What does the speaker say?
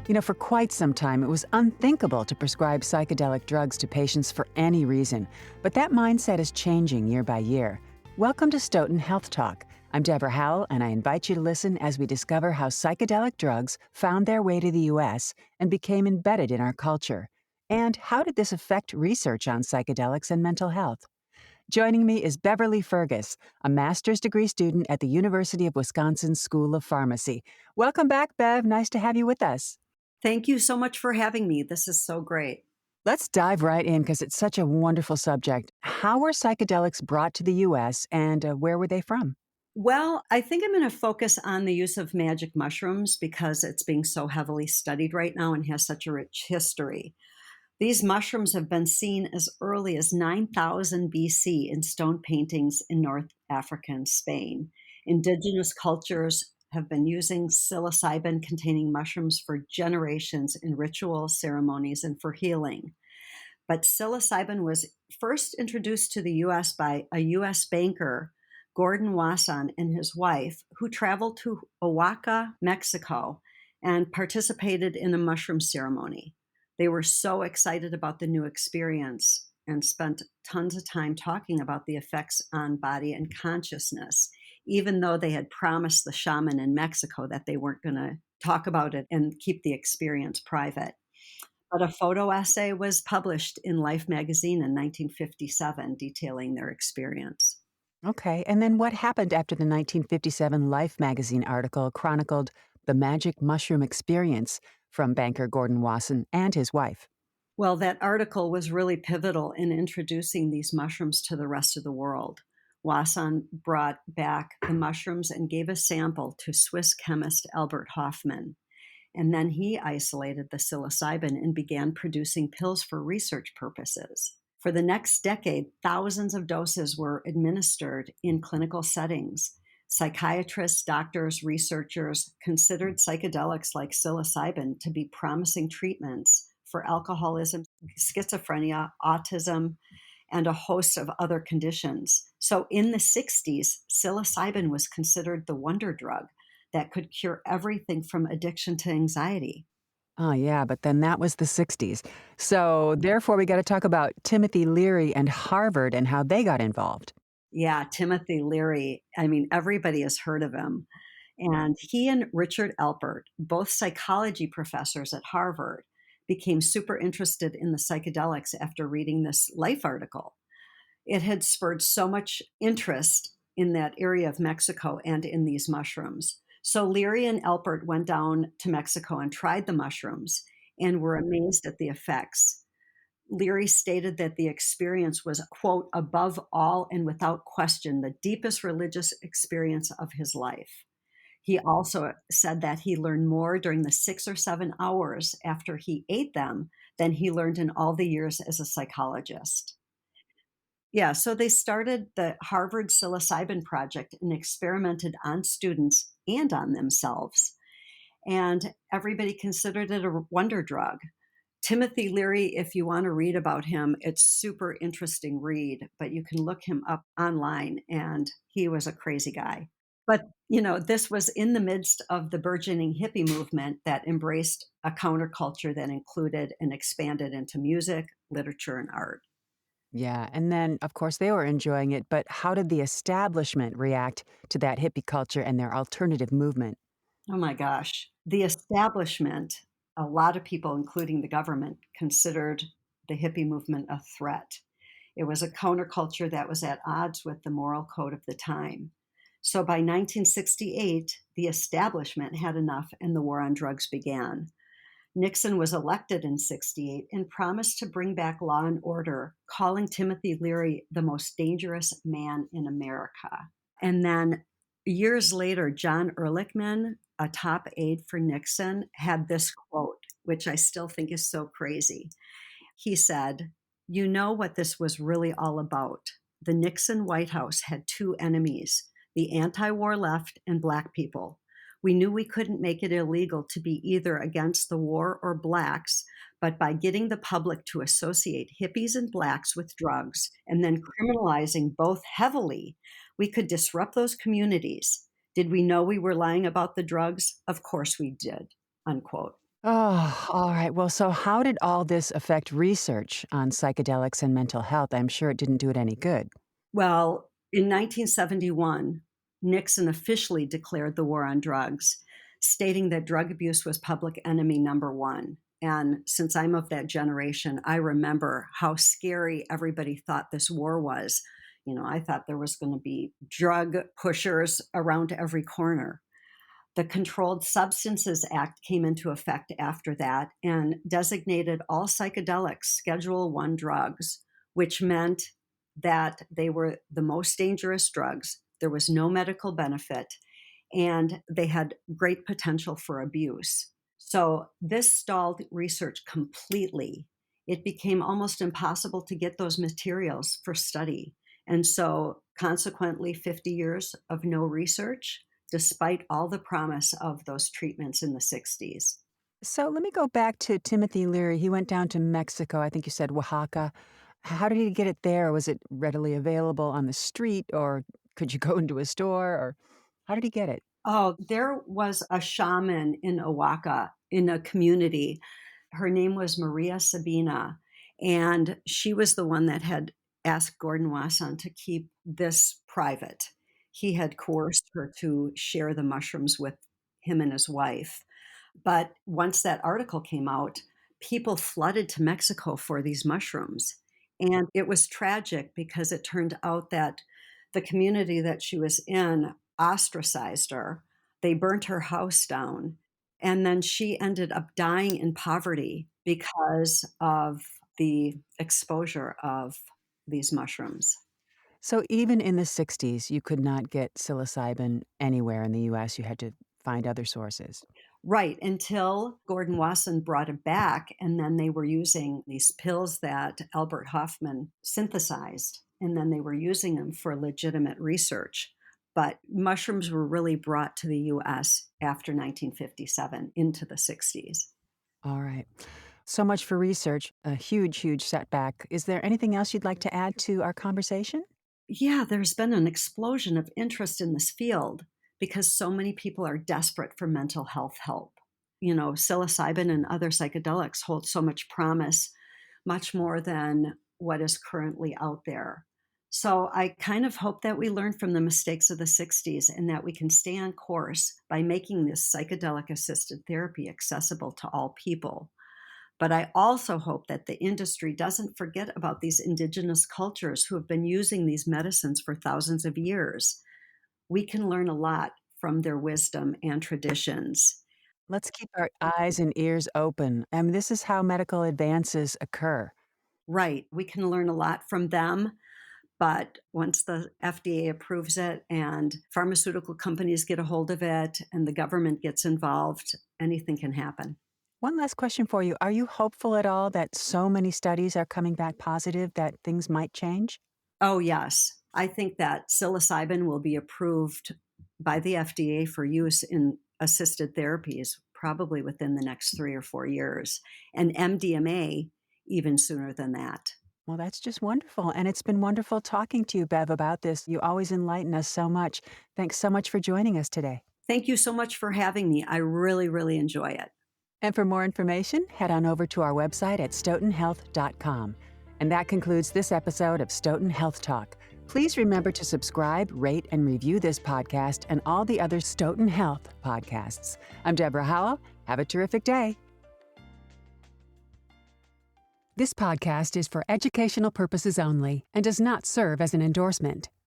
For quite some time, it was unthinkable to prescribe psychedelic drugs to patients for any reason. But that mindset is changing year by year. Welcome to Stoughton Health Talk. I'm Deborah Howell, and I invite you to listen as we discover how psychedelic drugs found their way to the U.S. and became embedded in our culture. And how did this affect research on psychedelics and mental health? Joining me is Beverly Fergus, a master's degree student at the University of Wisconsin School of Pharmacy. Welcome back, Bev. Nice to have you with us. Thank you so much for having me. This is so great. Let's dive right in because it's such a wonderful subject. How were psychedelics brought to the U.S. and where were they from? Well, I think I'm going to focus on the use of magic mushrooms because it's being so heavily studied right now and has such a rich history. These mushrooms have been seen as early as 9000 BC in stone paintings in North Africa and Spain. Indigenous cultures have been using psilocybin containing mushrooms for generations in ritual ceremonies and for healing. But psilocybin was first introduced to the US by a US banker, Gordon Wasson, and his wife, who traveled to Oaxaca, Mexico, and participated in a mushroom ceremony. They were so excited about the new experience and spent tons of time talking about the effects on body and consciousness, even though they had promised the shaman in Mexico that they weren't going to talk about it and keep the experience private. But a photo essay was published in Life magazine in 1957 detailing their experience. Okay, and then what happened after the 1957 Life magazine article chronicled the magic mushroom experience from banker Gordon Wasson and his wife? Well, that article was really pivotal in introducing these mushrooms to the rest of the world. Wasson brought back the mushrooms and gave a sample to Swiss chemist Albert Hofmann. And then he isolated the psilocybin and began producing pills for research purposes. For the next decade, thousands of doses were administered in clinical settings. Psychiatrists, doctors, researchers considered psychedelics like psilocybin to be promising treatments for alcoholism, schizophrenia, autism, and a host of other conditions. So in the 60s, psilocybin was considered the wonder drug that could cure everything from addiction to anxiety. Oh, yeah, but then that was the 60s. So, therefore, we got to talk about Timothy Leary and Harvard and how they got involved. Yeah, Timothy Leary. I mean, everybody has heard of him. And he and Richard Alpert, both psychology professors at Harvard, became super interested in the psychedelics after reading this Life article. It had spurred so much interest in that area of Mexico and in these mushrooms. So Leary and Alpert went down to Mexico and tried the mushrooms and were amazed at the effects. Leary stated that the experience was, quote, above all and without question, the deepest religious experience of his life. He also said that he learned more during the 6 or 7 hours after he ate them than he learned in all the years as a psychologist. Yeah, so they started the Harvard Psilocybin Project and experimented on students and on themselves. And everybody considered it a wonder drug. Timothy Leary, if you want to read about him, it's super interesting read, but you can look him up online and he was a crazy guy. But, this was in the midst of the burgeoning hippie movement that embraced a counterculture that included and expanded into music, literature, and art. Yeah, and then, of course, they were enjoying it, but how did the establishment react to that hippie culture and their alternative movement? Oh my gosh. The establishment, a lot of people, including the government, considered the hippie movement a threat. It was a counterculture that was at odds with the moral code of the time. So by 1968, the establishment had enough and the war on drugs began. Nixon was elected in 68 and promised to bring back law and order, calling Timothy Leary the most dangerous man in America. And then years later, John Ehrlichman, a top aide for Nixon, had this quote, which I still think is so crazy. He said, "You know what this was really all about. The Nixon White House had two enemies, the anti-war left and Black people. We knew we couldn't make it illegal to be either against the war or Blacks, but by getting the public to associate hippies and Blacks with drugs and then criminalizing both heavily, we could disrupt those communities. Did we know we were lying about the drugs? Of course we did," unquote. Oh, all right. Well, so how did all this affect research on psychedelics and mental health? I'm sure it didn't do it any good. Well, in 1971, Nixon officially declared the war on drugs, stating that drug abuse was public enemy number one. And since I'm of that generation, I remember how scary everybody thought this war was. I thought there was going to be drug pushers around every corner. The Controlled Substances Act came into effect after that and designated all psychedelics Schedule 1 drugs, which meant that they were the most dangerous drugs. There was no medical benefit, and they had great potential for abuse. So this stalled research completely. It became almost impossible to get those materials for study. And so, consequently, 50 years of no research, despite all the promise of those treatments in the 60s. So let me go back to Timothy Leary. He went down to Mexico. I think you said Oaxaca. How did he get it there? Was it readily available on the street, or could you go into a store, or how did he get it? Oh, there was a shaman in Oaxaca in a community. Her name was Maria Sabina, and she was the one that had asked Gordon Wasson to keep this private. He had coerced her to share the mushrooms with him and his wife. But once that article came out, people flooded to Mexico for these mushrooms. And it was tragic because it turned out that the community that she was in ostracized her. They burnt her house down. And then she ended up dying in poverty because of the exposure of these mushrooms. So even in the 60s, you could not get psilocybin anywhere in the US. You had to find other sources. Right, until Gordon Wasson brought it back, and then they were using these pills that Albert Hoffman synthesized, and then they were using them for legitimate research. But mushrooms were really brought to the US after 1957 into the 60s. All right. So much for research. A huge, huge setback. Is there anything else you'd like to add to our conversation? Yeah, there's been an explosion of interest in this field because so many people are desperate for mental health help. Psilocybin and other psychedelics hold so much promise, much more than what is currently out there. So I kind of hope that we learn from the mistakes of the 60s and that we can stay on course by making this psychedelic assisted therapy accessible to all people. But I also hope that the industry doesn't forget about these indigenous cultures who have been using these medicines for thousands of years. We can learn a lot from their wisdom and traditions. Let's keep our eyes and ears open. I mean, this is how medical advances occur. Right, we can learn a lot from them, but once the FDA approves it and pharmaceutical companies get a hold of it and the government gets involved, anything can happen. One last question for you. Are you hopeful at all that so many studies are coming back positive that things might change? Oh, yes. I think that psilocybin will be approved by the FDA for use in assisted therapies probably within the next 3 or 4 years, and MDMA even sooner than that. Well, that's just wonderful. And it's been wonderful talking to you, Bev, about this. You always enlighten us so much. Thanks so much for joining us today. Thank you so much for having me. I really, really enjoy it. And for more information, head on over to our website at stoughtonhealth.com. And that concludes this episode of Stoughton Health Talk. Please remember to subscribe, rate, and review this podcast and all the other Stoughton Health podcasts. I'm Deborah Howell. Have a terrific day. This podcast is for educational purposes only and does not serve as an endorsement.